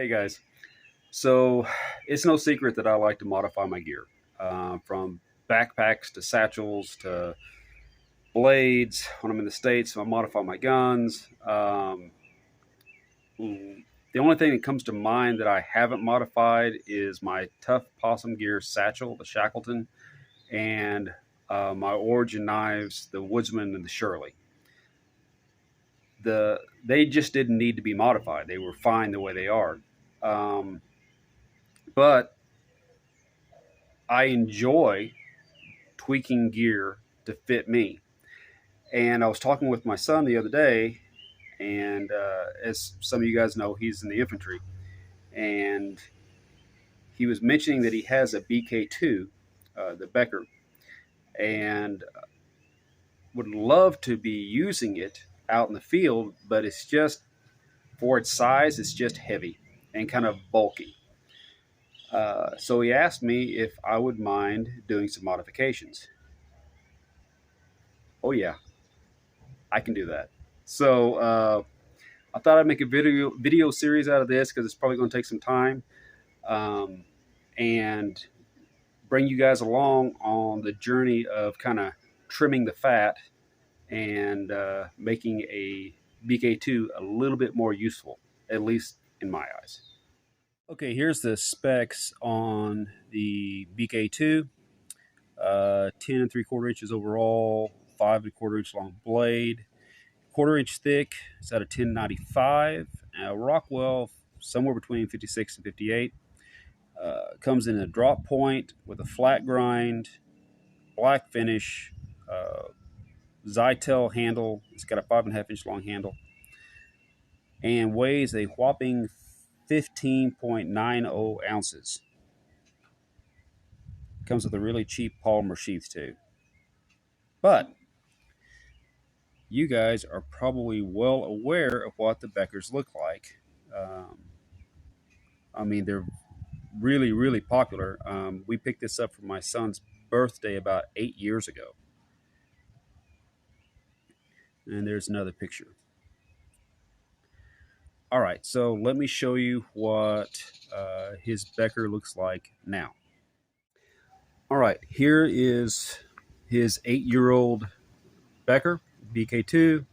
Hey guys, so it's no secret that I like to modify my gear, from backpacks to satchels to blades. When I'm in the States, I modify my guns. The only thing that comes to mind that I haven't modified is my Tough Possum Gear satchel, the Shackleton, and my Origin knives, the Woodsman and the Shirley. They just didn't need to be modified; they were fine the way they are. Um, but I enjoy tweaking gear to fit me. And I was talking with my son the other day, and as some of you guys know, he's in the infantry, and he was mentioning that he has a BK2, the Becker, and would love to be using it out in the field, but it's just for its size, it's just heavy and kind of bulky. So he asked me if I would mind doing some modifications. Oh yeah, I can do that. So I thought I'd make a video series out of this because it's probably going to take some time, um, and bring you guys along on the journey of kind of trimming the fat and making a BK2 a little bit more useful, at least in my eyes. Okay, here's the specs on the BK2. 10 3/4 inches overall, 5 1/4 inch long blade, 1/4 inch thick. It's at a 1095. Rockwell somewhere between 56 and 58. Comes in a drop point with a flat grind, black finish, uh, Zytel handle. It's got a 5.5 inch long handle and weighs a whopping 15.90 ounces. Comes with a really cheap polymer sheath too. But you guys are probably well aware of what the Beckers look like. Um, I mean, they're really, really popular. We picked this up for my son's birthday about 8 years ago. And there's another picture. All right, so let me show you what his Becker looks like now. All right, here is his 8-year-old Becker BK2.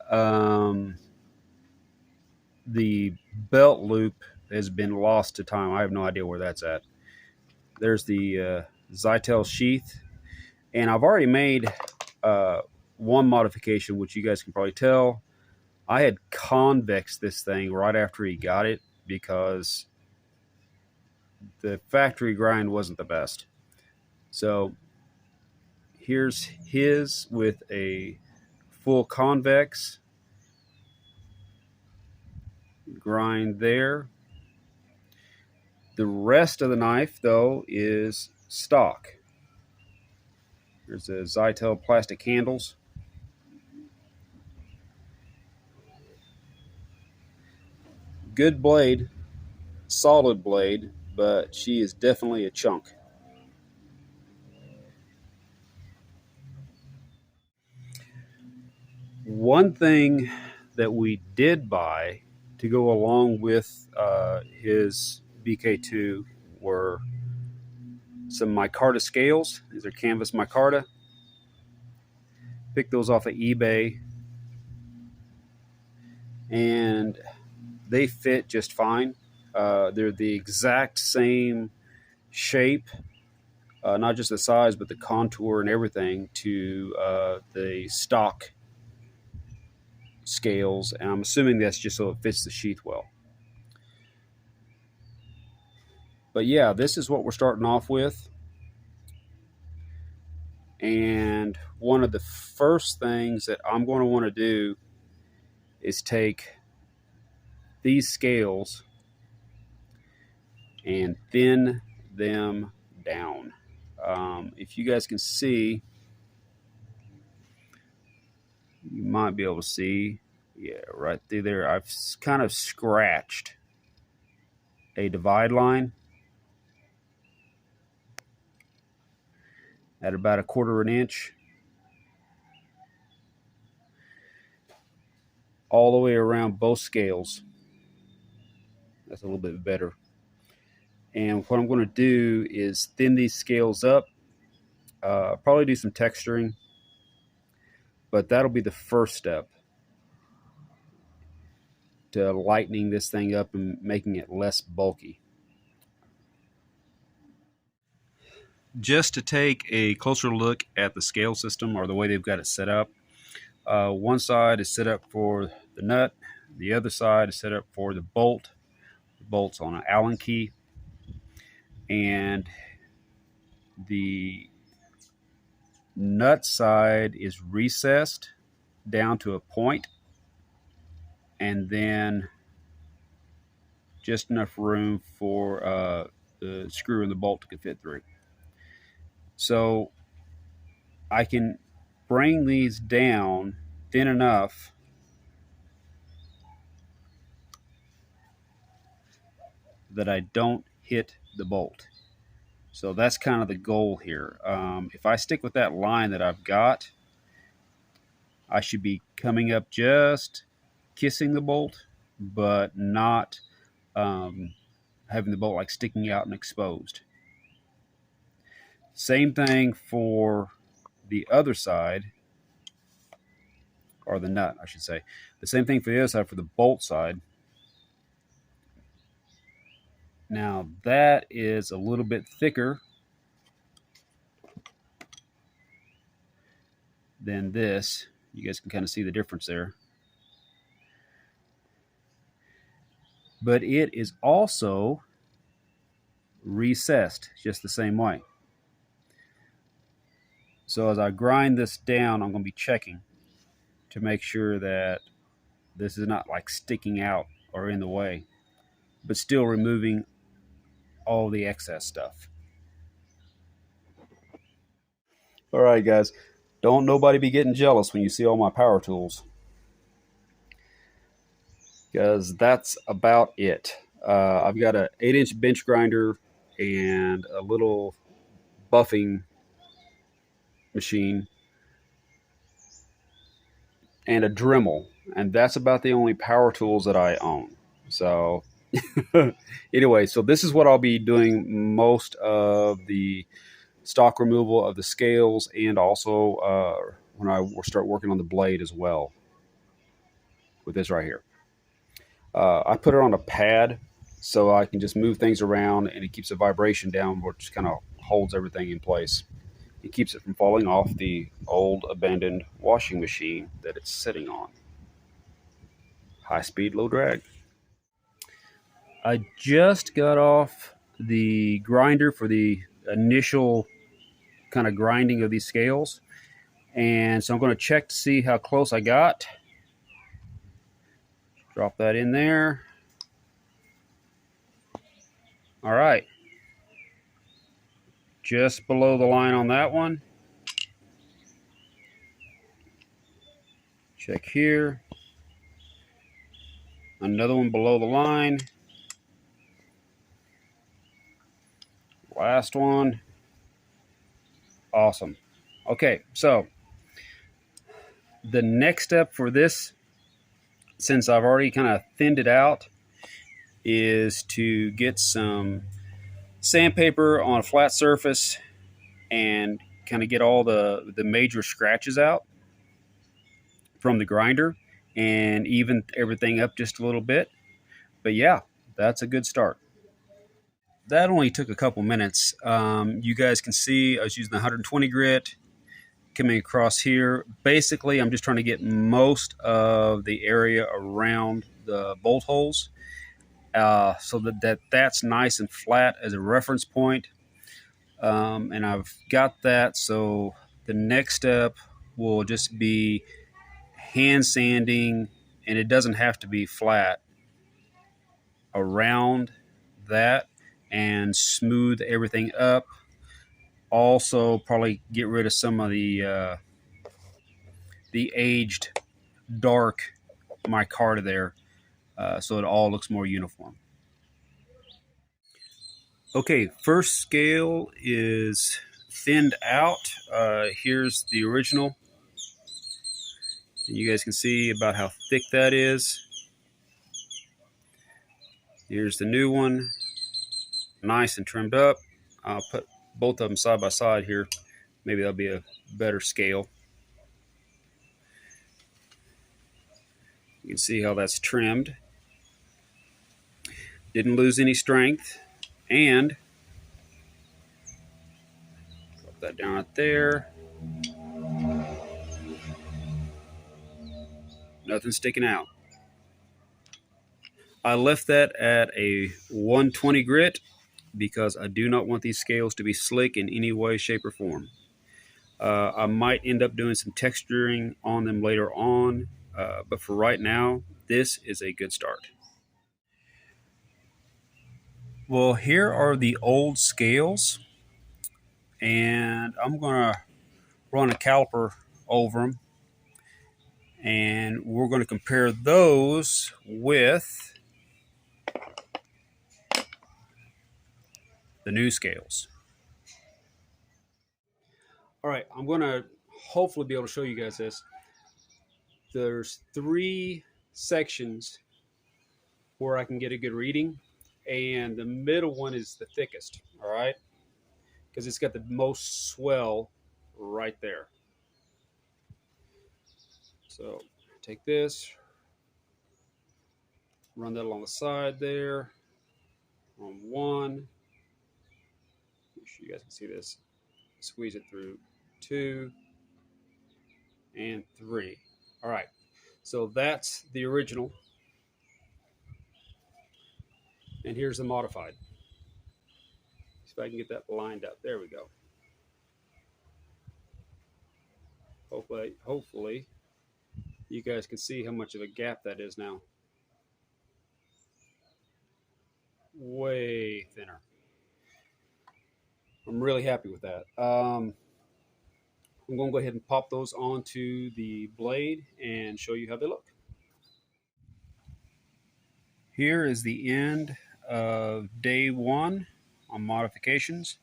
Um, the belt loop has been lost to time. I have no idea where that's at. There's the Zytel sheath, and I've already made one modification, which you guys can probably tell. I had convexed this thing right after he got it because the factory grind wasn't the best. So here's his with a full convex grind there. The rest of the knife, though, is stock. There's the Zytel plastic handles. Good blade, solid blade, but she is definitely a chunk. One thing that we did buy to go along with his BK2 were some micarta scales. These are canvas micarta. Picked those off of eBay, and they fit just fine. They're the exact same shape, not just the size, but the contour and everything to the stock scales, and I'm assuming that's just so it fits the sheath well. But yeah, this is what we're starting off with. And one of the first things that I'm going to want to do is take these scales and thin them down. If you guys can see, you might be able to see, yeah, right through there, I've kind of scratched a divide line at about 1/4 inch all the way around both scales. That's a little bit better. And what I'm going to do is thin these scales up, probably do some texturing, but that'll be the first step to lightening this thing up and making it less bulky. Just to take a closer look at the scale system, or the way they've got it set up. One side is set up for the nut. The other side is set up for the bolt. The bolt's on an Allen key. And the nut side is recessed down to a point, and then just enough room for the screw and the bolt to fit through. So I can bring these down thin enough that I don't hit the bolt. So that's kind of the goal here. If I stick with that line that I've got, I should be coming up just kissing the bolt, but not having the bolt like sticking out and exposed. Same thing for the other side, or the nut, I should say. The same thing for the other side, for the bolt side. Now that is a little bit thicker than this. You guys can kind of see the difference there. But it is also recessed just the same way. So as I grind this down, I'm going to be checking to make sure that this is not like sticking out or in the way, but still removing all the excess stuff. All right, guys, don't nobody be getting jealous when you see all my power tools, because that's about it. I've got an 8-inch bench grinder and a little buffing machine and a Dremel, and that's about the only power tools that I own. So anyway, so this is what I'll be doing most of the stock removal of the scales, and also when I start working on the blade as well with this right here. I put it on a pad so I can just move things around, and it keeps the vibration down, which kind of holds everything in place. It keeps it from falling off the old abandoned washing machine that it's sitting on. High speed, low drag. I just got off the grinder for the initial kind of grinding of these scales, and so I'm going to check to see how close I got. Drop that in there. All right, just below the line on that one. Check here. Another one below the line. Last one. Awesome. Okay, so the next step for this, since I've already kind of thinned it out, is to get some sandpaper on a flat surface and kind of get all the major scratches out from the grinder and even everything up just a little bit. But yeah, that's a good start. That only took a couple minutes. You guys can see I was using the 120 grit coming across here. Basically, I'm just trying to get most of the area around the bolt holes, so that's nice and flat as a reference point. And I've got that, so the next step will just be hand sanding, and it doesn't have to be flat, around that and smooth everything up. Also probably get rid of some of the aged dark micarta there, so it all looks more uniform. Okay, first scale is thinned out. Here's the original. And you guys can see about how thick that is. Here's the new one, nice and trimmed up. I'll put both of them side by side here. Maybe that'll be a better scale. You can see how that's trimmed. Didn't lose any strength. And drop that down right there. Nothing sticking out. I left that at a 120 grit because I do not want these scales to be slick in any way, shape, or form. I might end up doing some texturing on them later on, but for right now, this is a good start. Well, here are the old scales, and I'm going to run a caliper over them, and we're going to compare those with the new scales. All right, I'm going to hopefully be able to show you guys this. There's 3 sections where I can get a good reading, and the middle one is the thickest, all right? Because it's got the most swell right there. So take this, run that along the side there on 1. Make sure you guys can see this. Squeeze it through 2 and 3. All right, so that's the original. And here's the modified. See if I can get that lined up. There we go. Hopefully you guys can see how much of a gap that is now. Way thinner. I'm really happy with that. I'm going to go ahead and pop those onto the blade and show you how they look. Here is the end of day 1 on modifications.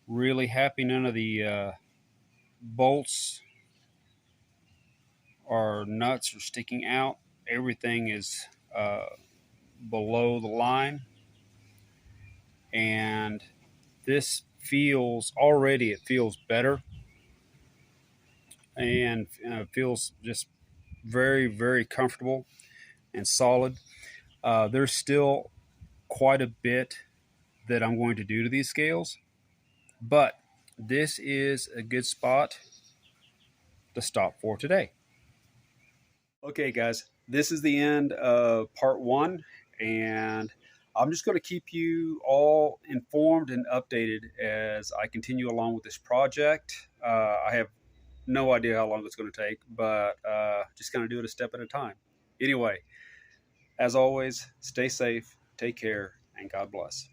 Really happy none of the bolts or nuts are sticking out. Everything is below the line, and this feels better, and feels just very, very comfortable and solid. There's still quite a bit that I'm going to do to these scales, but this is a good spot to stop for today. Okay, guys, this is the end of part 1, and I'm just going to keep you all informed and updated as I continue along with this project. I have no idea how long it's going to take, but just going to do it a step at a time. Anyway, as always, stay safe, take care, and God bless.